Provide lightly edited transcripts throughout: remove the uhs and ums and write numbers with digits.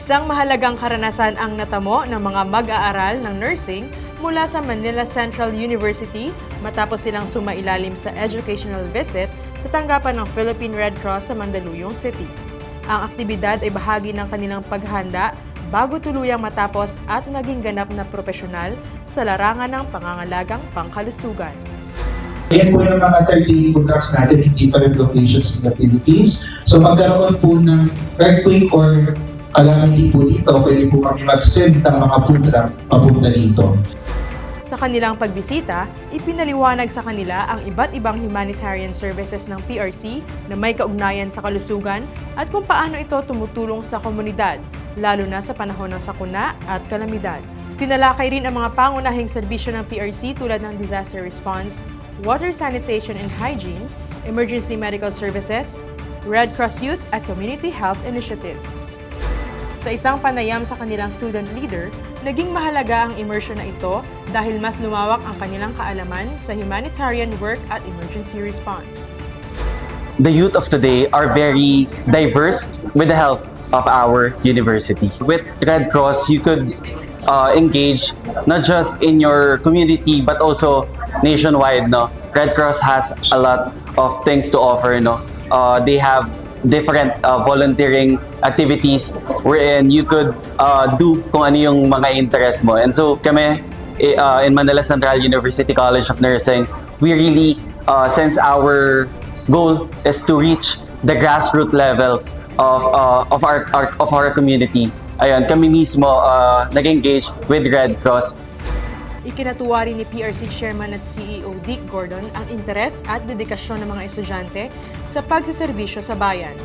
Isang mahalagang karanasan ang natamo ng mga mag-aaral ng nursing mula sa Manila Central University matapos silang sumailalim sa educational visit sa tanggapan ng Philippine Red Cross sa Mandaluyong City. Ang aktibidad ay bahagi ng kanilang paghahanda bago tuluyang matapos at maging ganap na profesional sa larangan ng pangangalagang pangkalusugan. Ayan po yung mga 38 programs natin in different locations in the Philippines. So magkaroon po ng earthquake or calamity po dito, pwede po kami mag-send ng mga program papunta dito. Sa kanilang pagbisita, ipinaliwanag sa kanila ang iba't ibang humanitarian services ng PRC na may kaugnayan sa kalusugan at kung paano ito tumutulong sa komunidad, lalo na sa panahon ng sakuna at kalamidad. Tinalakay rin ang mga pangunahing serbisyo ng PRC tulad ng disaster response, water sanitation and hygiene, emergency medical services, Red Cross Youth at community health initiatives. Sa isang panayam sa kanilang student leader, naging mahalaga ang immersion na ito dahil mas lumawak ang kanilang kaalaman sa humanitarian work at emergency response. The youth of today are very diverse with the help of our university. With Red Cross, you could engage not just in your community but also nationwide. No? Red Cross has a lot of things to offer. No? They have different volunteering activities wherein you could do kung ano yung mga interest mo. And so kami in Manila Central University College of Nursing, we really, since our goal is to reach the grassroots levels of our community, ayun, kami mismo nag-engage with Red Cross. Ikinatuwa rin ni PRC Chairman at CEO Dick Gordon ang interes at dedikasyon ng mga estudyante sa pagsiservisyo sa bayan.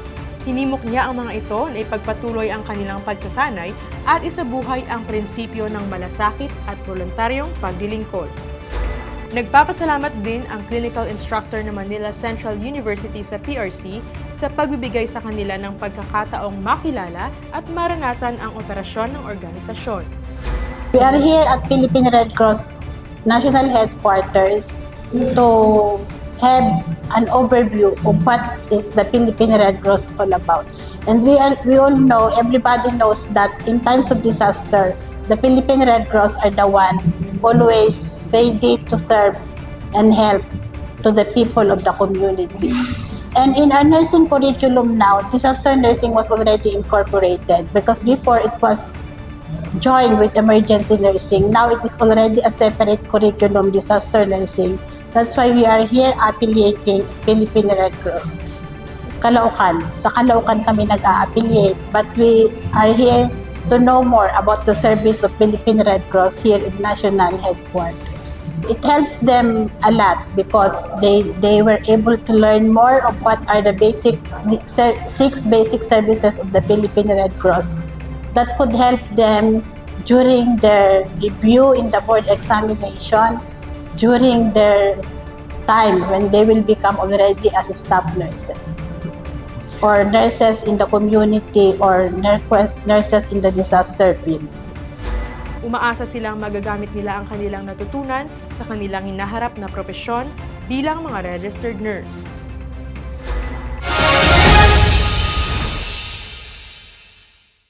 Hinimok niya ang mga ito na ipagpatuloy ang kanilang pagsasanay at isabuhay ang prinsipyo ng malasakit at voluntaryong paglilingkod. Nagpapasalamat din ang clinical instructor ng Manila Central University sa PRC sa pagbibigay sa kanila ng pagkakataong makilala at maranasan ang operasyon ng organisasyon. We are here at Philippine Red Cross National Headquarters to have an overview of what is the Philippine Red Cross all about. And we all know, everybody knows that in times of disaster, the Philippine Red Cross are the one always ready to serve and help to the people of the community. And in our nursing curriculum now, disaster nursing was already incorporated because before it was joined with emergency nursing. Now it is already a separate curriculum, disaster nursing. That's why we are here affiliating Philippine Red Cross. Caloocan. Sa Caloocan kami nag-a-affiliate, but we are here to know more about the service of Philippine Red Cross here in National Headquarters. It helps them a lot because they were able to learn more of what are the six basic services of the Philippine Red Cross that could help them during their review in the board examination, during their time when they will become already as staff nurses or nurses in the community or nurses in the disaster field. Umaasa silang magagamit nila ang kanilang natutunan sa kanilang hinaharap na propesyon bilang mga registered nurse.